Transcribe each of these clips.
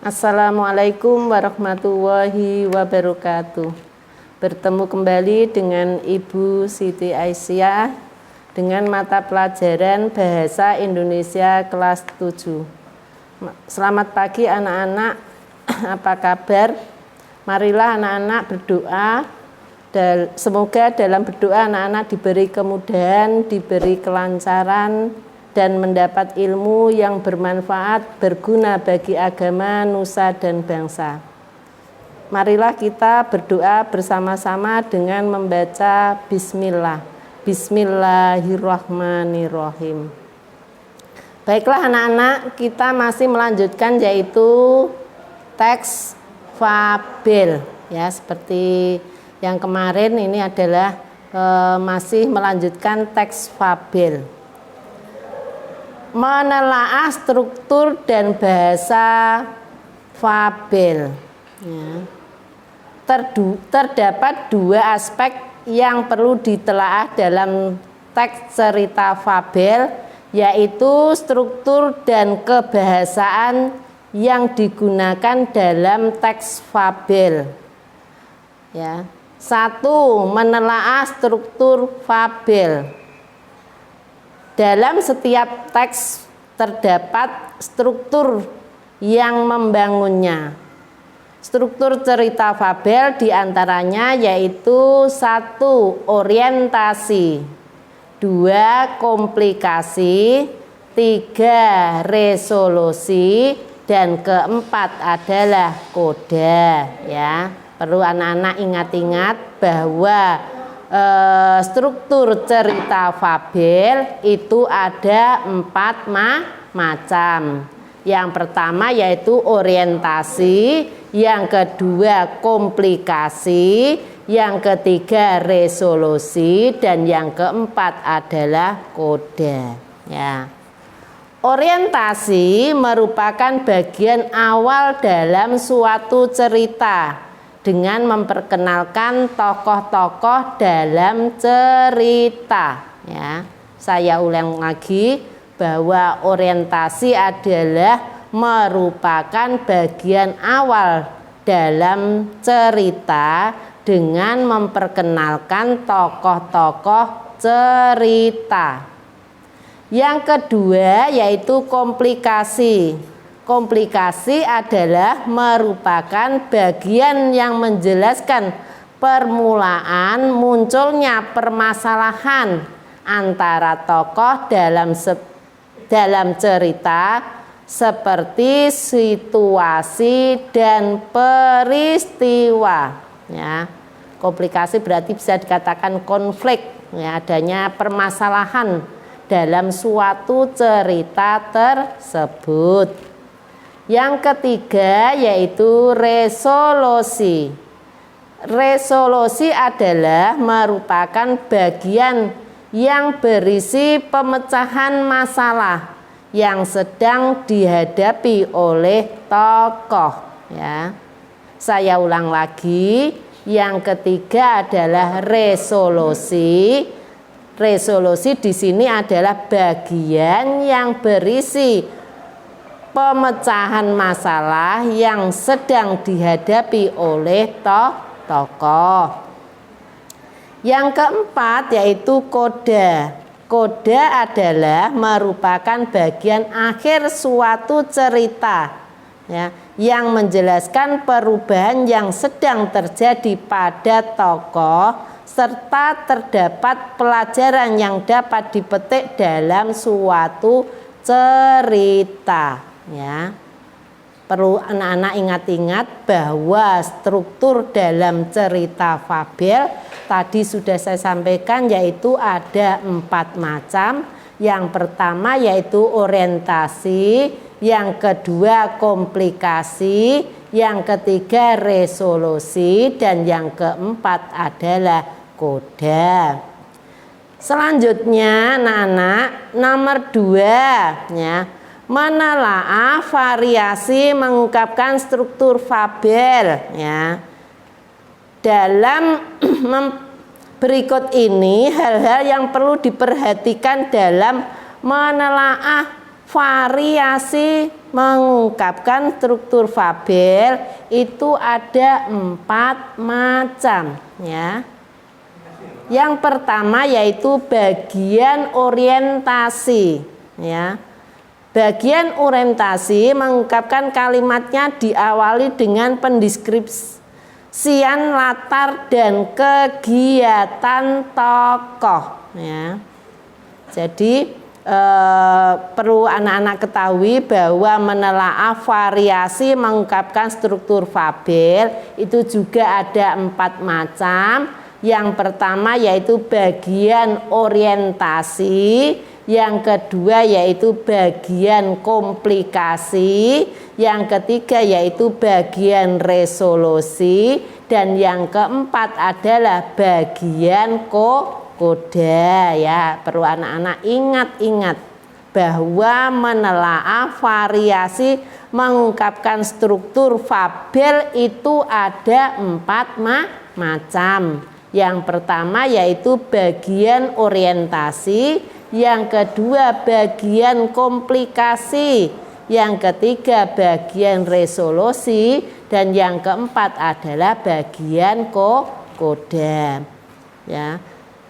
Assalamualaikum warahmatullahi wabarakatuh. Bertemu kembali dengan Ibu Siti Aisyah dengan mata pelajaran Bahasa Indonesia kelas 7. Selamat pagi anak-anak, apa kabar? Marilah anak-anak berdoa. Semoga dalam berdoa anak-anak diberi kemudahan, diberi kelancaran, dan mendapat ilmu yang bermanfaat, berguna bagi agama, nusa, dan bangsa. Marilah kita berdoa bersama-sama dengan membaca Bismillah. Bismillahirrahmanirrahim. Baiklah anak-anak, kita masih melanjutkan yaitu teks fabel. Ya, seperti yang kemarin ini adalah masih melanjutkan teks fabel. Menelaah struktur dan bahasa fabel. Ya. Terdapat dua aspek yang perlu ditelaah dalam teks cerita fabel, yaitu struktur dan kebahasaan yang digunakan dalam teks fabel. Ya. 1. Menelaah struktur fabel. Dalam setiap teks terdapat struktur yang membangunnya. Struktur cerita fabel diantaranya yaitu 1. Orientasi, 2. Komplikasi, 3. Resolusi, dan keempat adalah koda. Ya, perlu anak-anak ingat-ingat bahwa struktur cerita fabel itu ada 4 macam. Yang pertama yaitu orientasi, yang kedua komplikasi, yang ketiga resolusi, dan yang keempat adalah koda. Ya. Orientasi merupakan bagian awal dalam suatu cerita dengan memperkenalkan tokoh-tokoh dalam cerita. Ya, saya ulang lagi bahwa orientasi adalah merupakan bagian awal dalam cerita dengan memperkenalkan tokoh-tokoh cerita. Yang kedua yaitu komplikasi. Komplikasi adalah merupakan bagian yang menjelaskan permulaan munculnya permasalahan antara tokoh dalam cerita seperti situasi dan peristiwa. Ya, komplikasi berarti bisa dikatakan konflik, ya, adanya permasalahan dalam suatu cerita tersebut. Yang ketiga yaitu resolusi. Resolusi adalah merupakan bagian yang berisi pemecahan masalah yang sedang dihadapi oleh tokoh. Ya. Saya ulang lagi, yang ketiga adalah resolusi. Resolusi di sini adalah bagian yang berisi pemecahan masalah yang sedang dihadapi oleh tokoh. Yang keempat yaitu koda. Koda adalah merupakan bagian akhir suatu cerita, ya, yang menjelaskan perubahan yang sedang terjadi pada tokoh serta terdapat pelajaran yang dapat dipetik dalam suatu cerita. Ya, perlu anak-anak ingat-ingat bahwa struktur dalam cerita fabel tadi sudah saya sampaikan yaitu ada 4 macam. Yang pertama yaitu orientasi, yang kedua komplikasi, yang ketiga resolusi, dan yang keempat adalah koda. Selanjutnya anak-anak nomor 2, ya, menelaah variasi mengungkapkan struktur fabel. Ya, dalam berikut ini hal-hal yang perlu diperhatikan dalam menelaah variasi mengungkapkan struktur fabel itu ada 4 macam ya. Yang pertama yaitu bagian orientasi ya. Bagian orientasi mengungkapkan kalimatnya diawali dengan pendeskripsian latar dan kegiatan tokoh ya. Jadi perlu anak-anak ketahui bahwa menelaah variasi mengungkapkan struktur fabel itu juga ada 4 macam. Yang pertama yaitu bagian orientasi, yang kedua yaitu bagian komplikasi, yang ketiga yaitu bagian resolusi, dan yang keempat adalah bagian koda ya. Perlu anak-anak ingat-ingat bahwa menelaah variasi mengungkapkan struktur fabel itu ada 4 macam. Yang pertama yaitu bagian orientasi, yang kedua bagian komplikasi, yang ketiga bagian resolusi, dan yang keempat adalah bagian koda ya.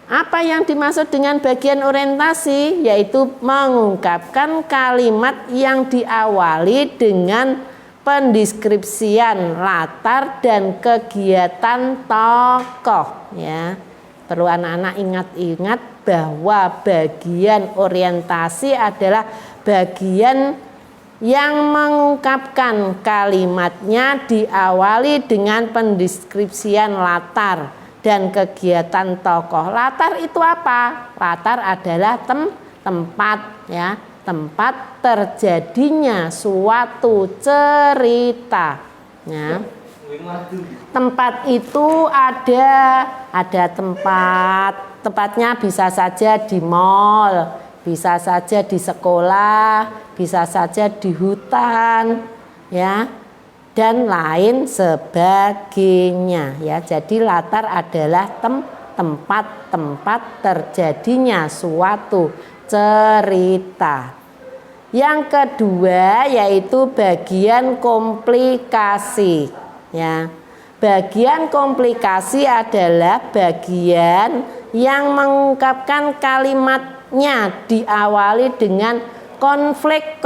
Apa yang dimaksud dengan bagian orientasi? Yaitu mengungkapkan kalimat yang diawali dengan pendeskripsian latar dan kegiatan tokoh ya. Perlu anak-anak ingat-ingat bahwa bagian orientasi adalah bagian yang mengungkapkan kalimatnya diawali dengan pendeskripsian latar dan kegiatan tokoh. Latar itu apa? Latar adalah tempat ya. Tempat terjadinya suatu cerita ya. Tempat itu ada tempatnya bisa saja di mall, bisa saja di sekolah, bisa saja di hutan ya, dan lain sebagainya ya. Jadi latar adalah tempat-tempat terjadinya suatu cerita. Yang kedua yaitu bagian komplikasi ya. Bagian komplikasi adalah bagian yang mengungkapkan kalimatnya diawali dengan konflik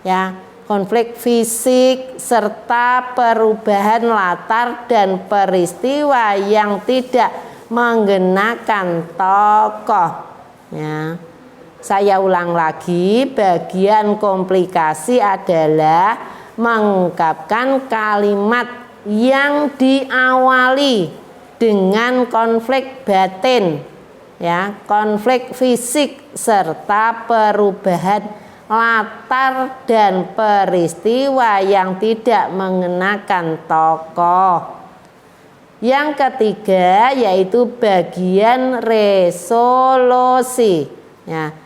ya. Konflik fisik serta perubahan latar dan peristiwa yang tidak menggenakan tokoh ya. Saya ulang lagi, bagian komplikasi adalah mengungkapkan kalimat yang diawali dengan konflik batin ya, konflik fisik serta perubahan latar dan peristiwa yang tidak mengenakan tokoh. Yang ketiga yaitu bagian resolusi ya.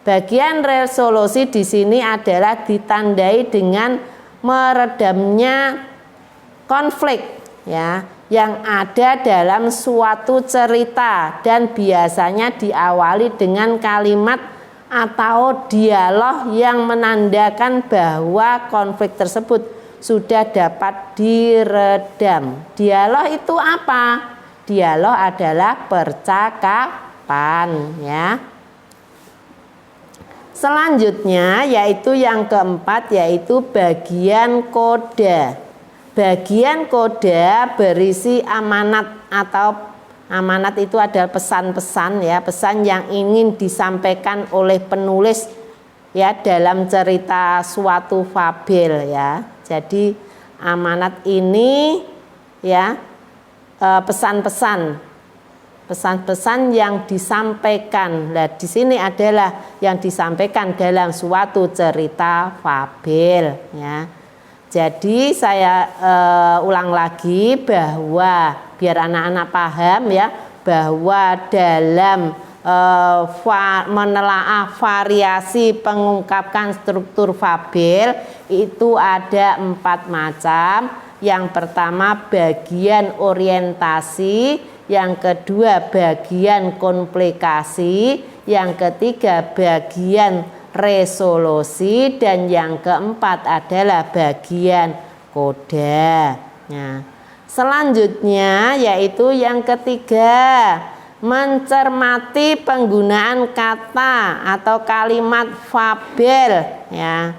Bagian resolusi di sini adalah ditandai dengan meredamnya konflik ya yang ada dalam suatu cerita dan biasanya diawali dengan kalimat atau dialog yang menandakan bahwa konflik tersebut sudah dapat diredam. Dialog itu apa? Dialog adalah percakapan ya. Selanjutnya yaitu yang keempat yaitu bagian koda. Bagian koda berisi amanat atau amanat itu adalah pesan-pesan ya, pesan yang ingin disampaikan oleh penulis ya dalam cerita suatu fabel ya. Jadi amanat ini ya pesan-pesan yang disampaikan. Nah, di sini adalah yang disampaikan dalam suatu cerita fabel ya. Jadi saya ulang lagi bahwa biar anak-anak paham ya bahwa dalam menelaah variasi pengungkapkan struktur fabel itu ada 4 macam. Yang pertama bagian orientasi, yang kedua bagian komplikasi, yang ketiga bagian resolusi, dan yang keempat adalah bagian koda. Nah, selanjutnya yaitu yang ketiga, mencermati penggunaan kata atau kalimat fabel ya.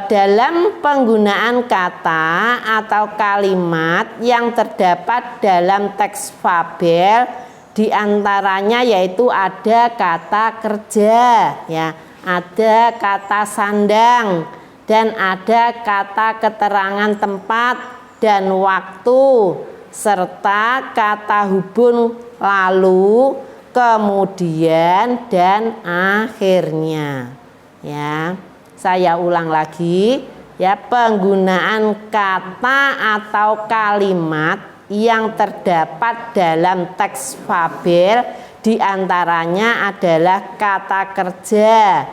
Dalam penggunaan kata atau kalimat yang terdapat dalam teks fabel, diantaranya yaitu ada kata kerja ya, ada kata sandang, dan ada kata keterangan tempat dan waktu, serta kata hubung lalu, kemudian, dan akhirnya ya. Saya ulang lagi ya, penggunaan kata atau kalimat yang terdapat dalam teks fabel diantaranya adalah kata kerja,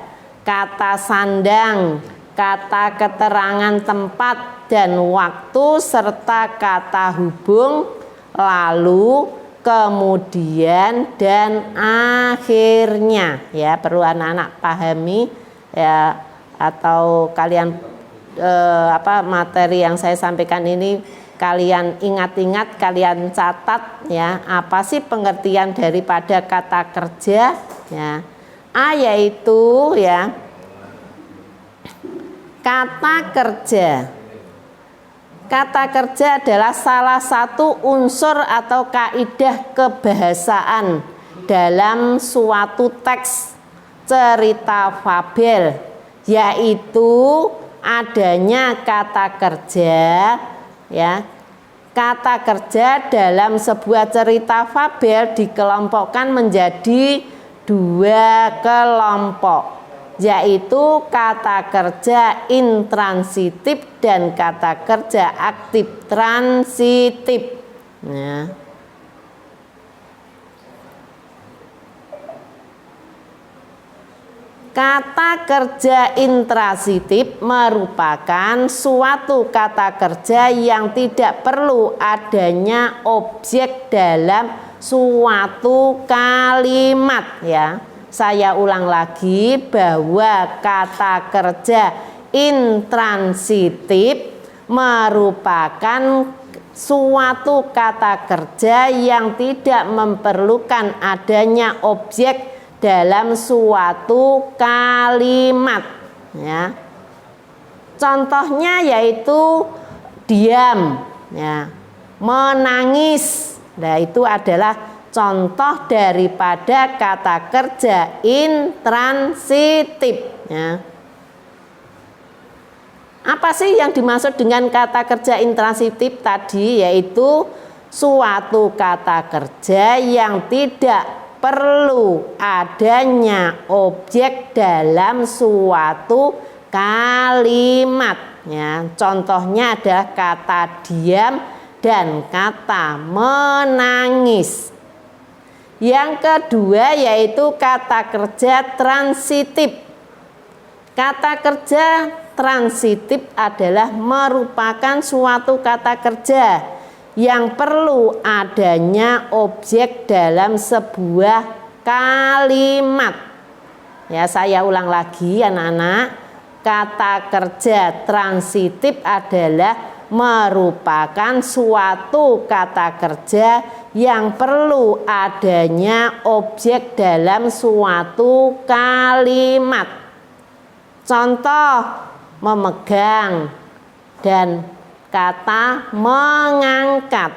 kata sandang, kata keterangan tempat dan waktu, serta kata hubung lalu, kemudian, dan akhirnya ya. Perlu anak-anak pahami ya, atau kalian materi yang saya sampaikan ini kalian ingat-ingat, kalian catat ya, apa sih pengertian daripada kata kerja ya. Yaitu ya, kata kerja. Kata kerja adalah salah satu unsur atau kaidah kebahasaan dalam suatu teks cerita fabel, yaitu adanya kata kerja ya. Kata kerja dalam sebuah cerita fabel dikelompokkan menjadi dua kelompok, yaitu kata kerja intransitif dan kata kerja aktif transitif ya. Kata kerja intransitif merupakan suatu kata kerja yang tidak perlu adanya objek dalam suatu kalimat ya. Saya ulang lagi bahwa kata kerja intransitif merupakan suatu kata kerja yang tidak memerlukan adanya objek dalam suatu kalimat ya. Contohnya yaitu diam ya, menangis. Nah, itu adalah contoh daripada kata kerja intransitif ya. Apa sih yang dimaksud dengan kata kerja intransitif tadi? Yaitu suatu kata kerja yang tidak perlu adanya objek dalam suatu kalimat ya. Contohnya adalah kata diam dan kata menangis. Yang kedua yaitu kata kerja transitif. Kata kerja transitif adalah merupakan suatu kata kerja yang perlu adanya objek dalam sebuah kalimat. Ya, saya ulang lagi anak-anak. Kata kerja transitif adalah merupakan suatu kata kerja yang perlu adanya objek dalam suatu kalimat. Contoh, memegang dan kata mengangkat.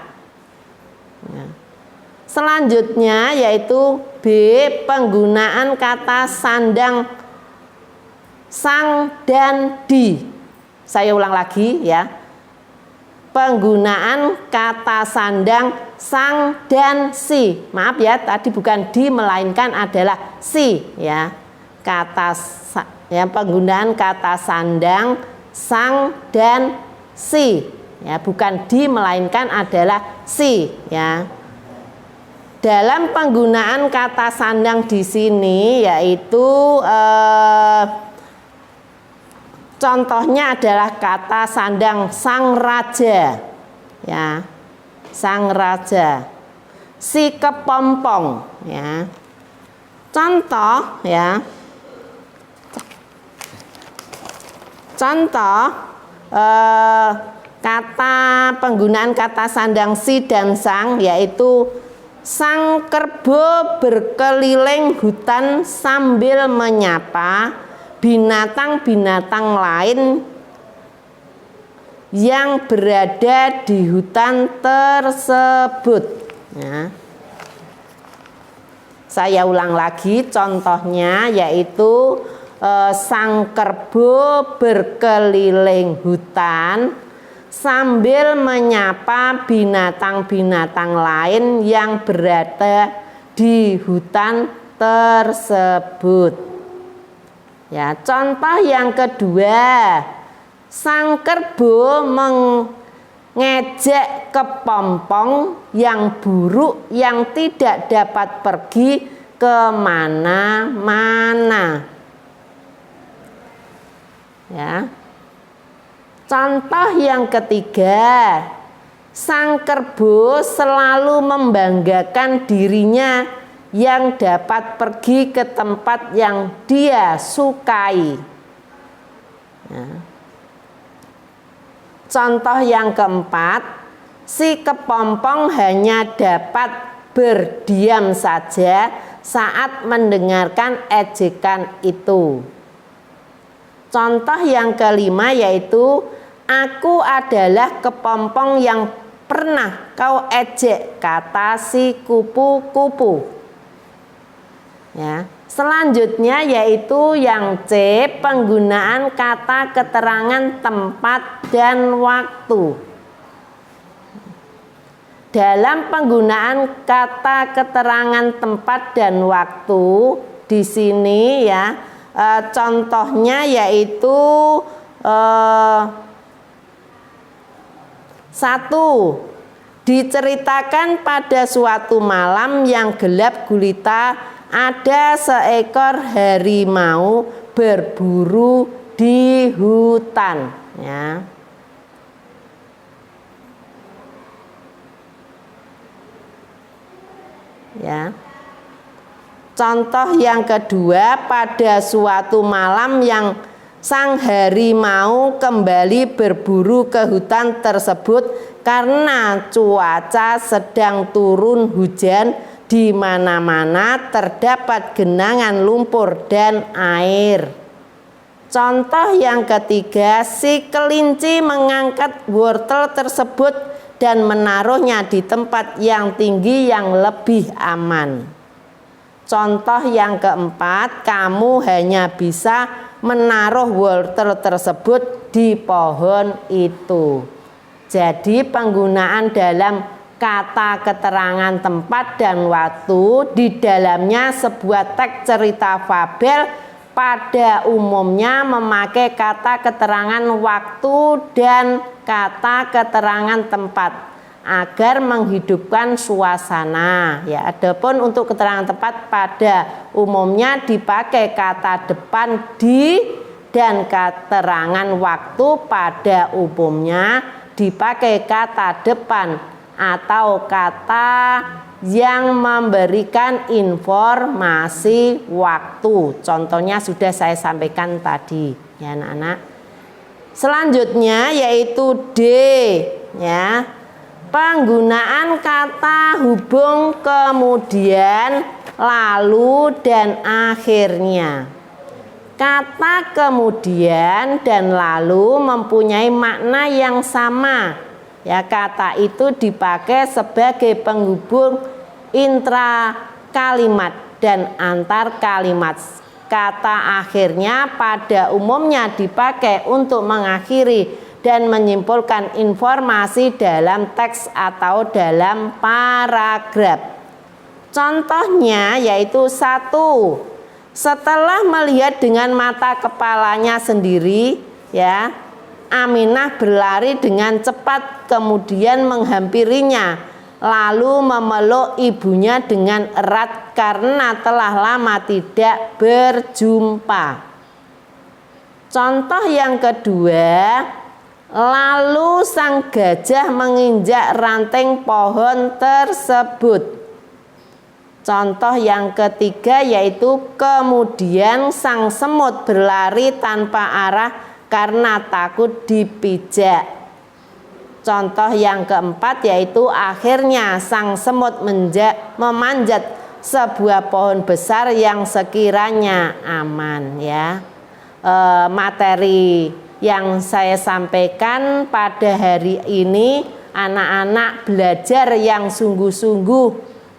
Selanjutnya yaitu B, penggunaan kata sandang, sang, dan di. Saya ulang lagi ya. Penggunaan kata sandang, sang, dan si. Maaf ya, tadi bukan di melainkan adalah si ya. Penggunaan kata sandang, sang, dan si ya, bukan di melainkan adalah si ya. Dalam penggunaan kata sandang di sini yaitu contohnya adalah kata sandang sang raja ya, sang raja, si kepompong ya. Contoh ya, contoh penggunaan kata sandang si dan sang, yaitu sang kerbo berkeliling hutan sambil menyapa binatang-binatang lain yang berada di hutan tersebut. Ya. Saya ulang lagi contohnya, yaitu sang kerbo berkeliling hutan sambil menyapa binatang-binatang lain yang berada di hutan tersebut. Ya, contoh yang kedua, sang kerbo mengejek kepompong yang buruk yang tidak dapat pergi kemana-mana. Ya. Contoh yang ketiga, sang kerbo selalu membanggakan dirinya yang dapat pergi ke tempat yang dia sukai. Ya. Contoh yang keempat, si kepompong hanya dapat berdiam saja saat mendengarkan ejekan itu. Contoh yang kelima yaitu, aku adalah kepompong yang pernah kau ejek, kata si kupu-kupu. Ya. Selanjutnya yaitu yang C, penggunaan kata keterangan tempat dan waktu. Dalam penggunaan kata keterangan tempat dan waktu di sini ya, contohnya yaitu 1. Diceritakan pada suatu malam yang gelap gulita ada seekor harimau berburu di hutan. Ya. Ya. Contoh yang kedua, pada suatu malam yang sang harimau kembali berburu ke hutan tersebut karena cuaca sedang turun hujan. Di mana-mana terdapat genangan lumpur dan air. Contoh yang ketiga, si kelinci mengangkat wortel tersebut dan menaruhnya di tempat yang tinggi yang lebih aman. Contoh yang keempat, kamu hanya bisa menaruh wortel tersebut di pohon itu. Jadi penggunaan dalam kata keterangan tempat dan waktu di dalamnya sebuah teks cerita fabel pada umumnya memakai kata keterangan waktu dan kata keterangan tempat agar menghidupkan suasana. Ya, adapun untuk keterangan tempat pada umumnya dipakai kata depan di, dan keterangan waktu pada umumnya dipakai kata depan atau kata yang memberikan informasi waktu. Contohnya sudah saya sampaikan tadi ya anak-anak. Selanjutnya yaitu D ya. Penggunaan kata hubung kemudian, lalu dan akhirnya. Kata kemudian dan lalu mempunyai makna yang sama. Ya, kata itu dipakai sebagai penghubung intra kalimat dan antar kalimat. Kata akhirnya pada umumnya dipakai untuk mengakhiri dan menyimpulkan informasi dalam teks atau dalam paragraf. Contohnya yaitu 1. Setelah melihat dengan mata kepalanya sendiri, ya, Aminah berlari dengan cepat kemudian menghampirinya, lalu memeluk ibunya dengan erat karena telah lama tidak berjumpa. Contoh yang kedua, lalu sang gajah menginjak ranting pohon tersebut. Contoh yang ketiga yaitu kemudian sang semut berlari tanpa arah karena takut dipijak. Contoh yang keempat yaitu akhirnya sang semut memanjat sebuah pohon besar yang sekiranya aman, ya. Materi yang saya sampaikan pada hari ini, anak-anak belajar yang sungguh-sungguh,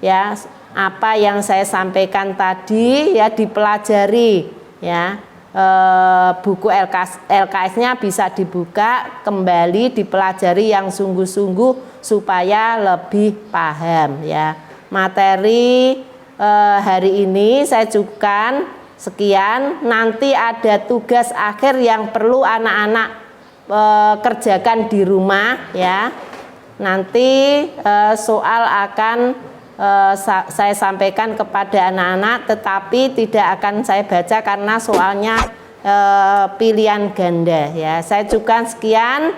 ya. Apa yang saya sampaikan tadi ya dipelajari, ya. Buku LKS-nya bisa dibuka kembali, dipelajari yang sungguh-sungguh supaya lebih paham, ya. Materi hari ini saya cukupkan sekian. Nanti ada tugas akhir yang perlu anak-anak kerjakan di rumah, ya. Nanti soal akan saya sampaikan kepada anak-anak, tetapi tidak akan saya baca karena soalnya pilihan ganda, ya. Saya cukupkan sekian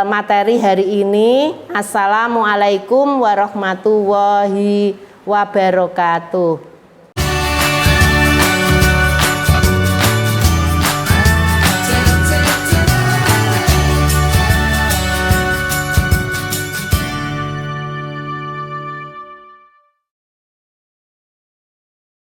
materi hari ini. Assalamualaikum warahmatullahi wabarakatuh.